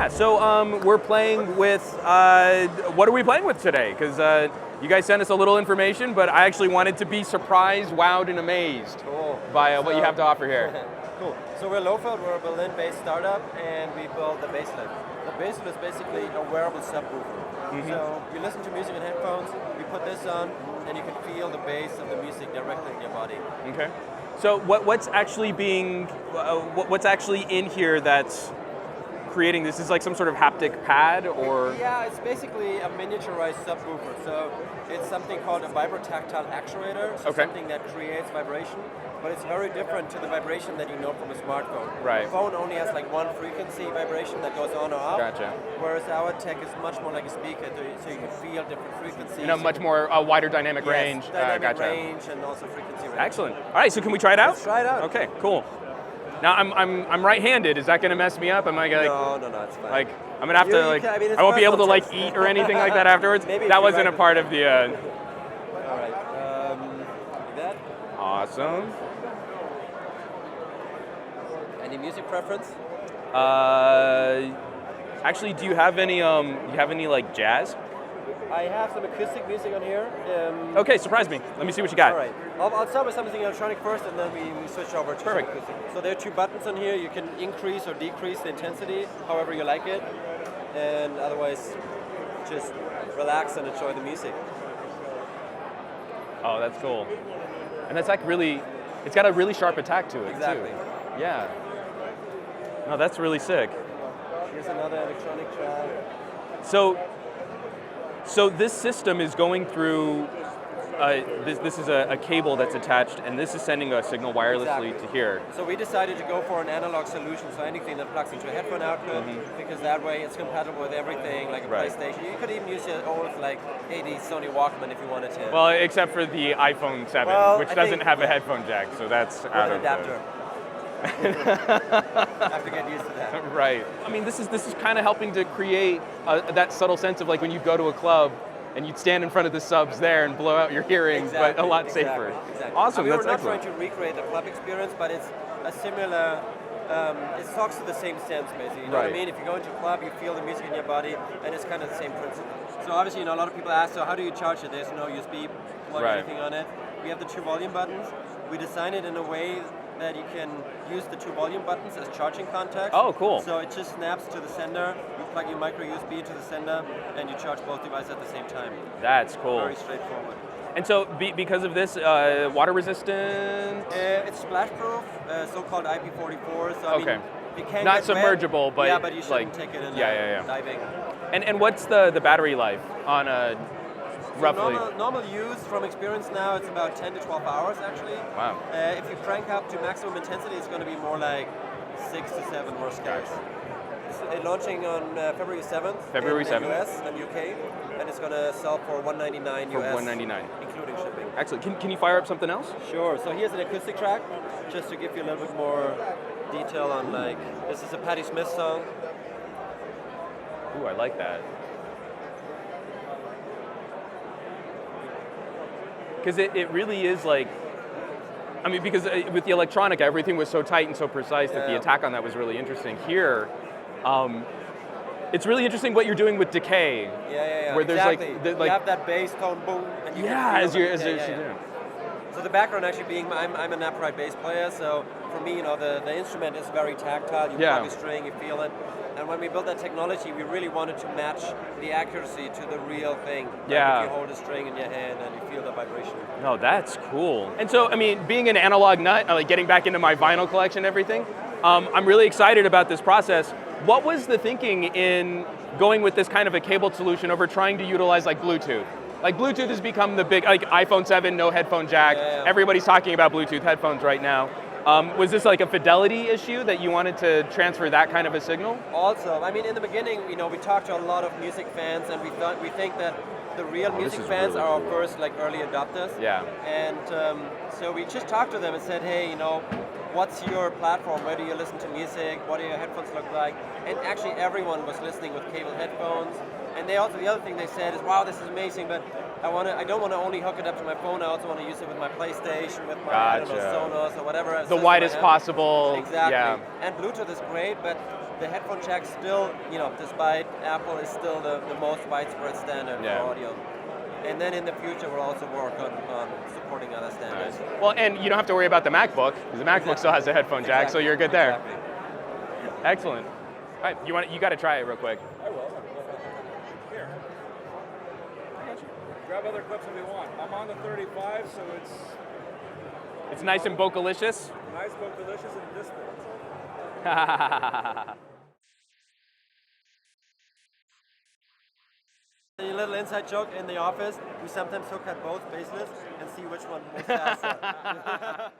Yeah, so we're playing with, what are we playing with today? Because you guys sent us a little information, but I actually wanted to be surprised, wowed, and amazed by what you have to offer here. Cool. So we're Lofelt, we're a Berlin-based startup, and we built the Basslet. The Basslet is basically a wearable subwoofer. So you listen to music in headphones, you put this on, and you can feel the bass of the music directly in your body. Okay. So what's actually being, what's actually in here that's creating this? Is like some sort of haptic pad, or? Yeah, it's basically a miniaturized subwoofer. So it's something called a vibrotactile actuator, so something that creates vibration, but it's very different to the vibration that you know from a smartphone. Right. The phone only has like one frequency vibration that goes on or off. Gotcha. Whereas our tech is much more like a speaker, so you can feel different frequencies. You know, much more wider dynamic range. Dynamic range and also frequency range. Excellent. All right, so can we try it out? Let's try it out. Okay, cool. Now I'm right-handed. Is that going to mess me up? Am I going to No, it's fine. like I'm going to have to like I won't be able to like eat or anything like that afterwards? Maybe that wasn't a part of the All right. Like that. Awesome. Any music preference? Actually, do you have any like jazz? I have some acoustic music on here. Okay, surprise me. Let me see what you got. All right. I'll start with something electronic first, and then we switch over to Perfect. acoustic. So there are two buttons on here. You can increase or decrease the intensity, however you like it, and otherwise, just relax and enjoy the music. Oh, that's cool. And that's like really, it's got a really sharp attack to it Exactly. too. Yeah. No, that's really sick. Here's another electronic track. So this system is going through, this is a cable that's attached, and this is sending a signal wirelessly to here. So we decided to go for an analog solution, so anything that plugs into a headphone output, because that way it's compatible with everything, like a PlayStation. You could even use your old, like, 80s Sony Walkman if you wanted to. Well, except for the iPhone 7, which doesn't have a headphone jack, so that's out of an adapter. I have to get used to that. Right. I mean, this is kind of helping to create that subtle sense of like when you go to a club and you'd stand in front of the subs there and blow out your hearing, but a lot safer. Exactly. Awesome. We're that's not excellent. trying to recreate the club experience, but it's a similar. It talks to the same sense, basically. You know what I mean? If you go into a club, you feel the music in your body, and it's kind of the same principle. So obviously, a lot of people ask, so how do you charge it? There's no USB plug or anything on it. We have the two volume buttons. We designed it in a way that you can use the two volume buttons as charging contacts. Oh, cool. So it just snaps to the sender, you plug your micro USB into the sender, and you charge both devices at the same time. That's cool. Very straightforward. And so because of this, water resistant? It's splash proof, so-called IP44. So I mean, you can not get submergible, wet, but but you shouldn't take it in diving. And what's the battery life on a roughly? Normal use from experience now, it's about 10 to 12 hours actually. Wow. If you crank up to maximum intensity, it's going to be more like 6 to 7 worst case. It's launching on February 7th in the US and UK, and it's going to sell for $199 US. $199. Including shipping. Excellent. Can you fire up something else? Sure. So here's an acoustic track, just to give you a little bit more detail on like, this is a Patti Smith song. Ooh, I like that. Because it really is like, I mean, because with the electronica, everything was so tight and so precise that the attack on that was really interesting. Here, it's really interesting what you're doing with decay. Yeah. Where there's exactly. You have that bass tone, boom, and you can feel as you're doing. So the background actually being, I'm an upright bass player, so for me, the instrument is very tactile. You plug a string, you feel it. And when we built that technology, we really wanted to match the accuracy to the real thing. Like if you hold a string in your hand and you feel the vibration. No, that's cool. And so, I mean, being an analog nut, like getting back into my vinyl collection and everything, I'm really excited about this process. What was the thinking in going with this kind of a cabled solution over trying to utilize like Bluetooth? Like Bluetooth has become the big, like iPhone 7, no headphone jack. Everybody's talking about Bluetooth headphones right now. Was this like a fidelity issue that you wanted to transfer that kind of a signal? Also, I mean, in the beginning, we talked to a lot of music fans, and we think that the real music fans are our first like early adopters. Yeah. And so we just talked to them and said, hey, what's your platform? Where do you listen to music? What do your headphones look like? And actually everyone was listening with cable headphones. And they also, the other thing they said is, wow, this is amazing, but I don't want to only hook it up to my phone, I also want to use it with my PlayStation, with my, I don't know, Sonos or whatever. The widest possible. Exactly. Yeah. And Bluetooth is great, but the headphone jack still, despite Apple, is still the most widespread standard for audio. And then in the future, we'll also work on supporting other standards. Nice. Well, and you don't have to worry about the MacBook, because the MacBook still has a headphone jack, so you're good there. Excellent. All right, you got to try it real quick. I will. Here. Grab other clips if you want. I'm on the 35, so it's nice and vocalicious. Nice, vocalicious, and distant. A little inside joke in the office, we sometimes hook at both basslets and see which one moves faster.